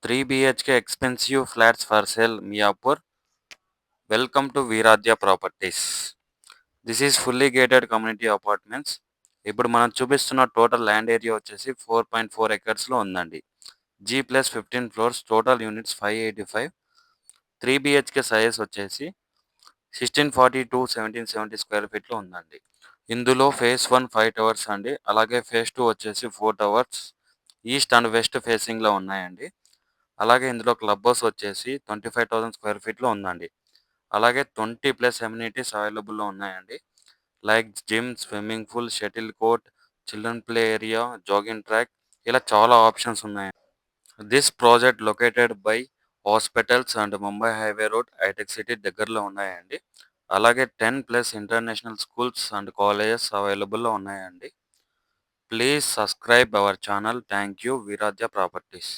3 BHK expensive flats for sale, Miapur. Welcome to Viradya Properties. This is fully gated community apartments. ఇప్పుడు మనం చూపిస్తున్న total land area వచ్చేసి 4.4 ఎకర్స్లో ఉందండి. G+15 floors, total units 585. 3 BHK size వచ్చేసి 1640 to 1770 square ఫీట్లో ఉందండి. ఇందులో phase 1 5 towers అండి. అలాగే ఫేజ్ 2 వచ్చేసి 4 టవర్స్ ఈస్ట్ అండ్ వెస్ట్ ఫేసింగ్లో ఉన్నాయండి. అలాగే ఇందులో క్లబ్ హౌస్ వచ్చేసి 25,000 స్క్వేర్ ఫీట్లో ఉందండి. అలాగే 20+ ఎమ్యూనిటీస్ అవైలబుల్లో ఉన్నాయండి. Like gym, swimming pool, shuttle court, children play area, jogging track, ఇలా చాలా ఆప్షన్స్ ఉన్నాయి. This project located by hospitals and Mumbai highway road, hitech city దగ్గరలో ఉన్నాయండి. అలాగే 10+ ఇంటర్నేషనల్ స్కూల్స్ అండ్ కాలేజెస్ అవైలబుల్లో ఉన్నాయండి. Please subscribe our channel. Thank you. Viradhya properties.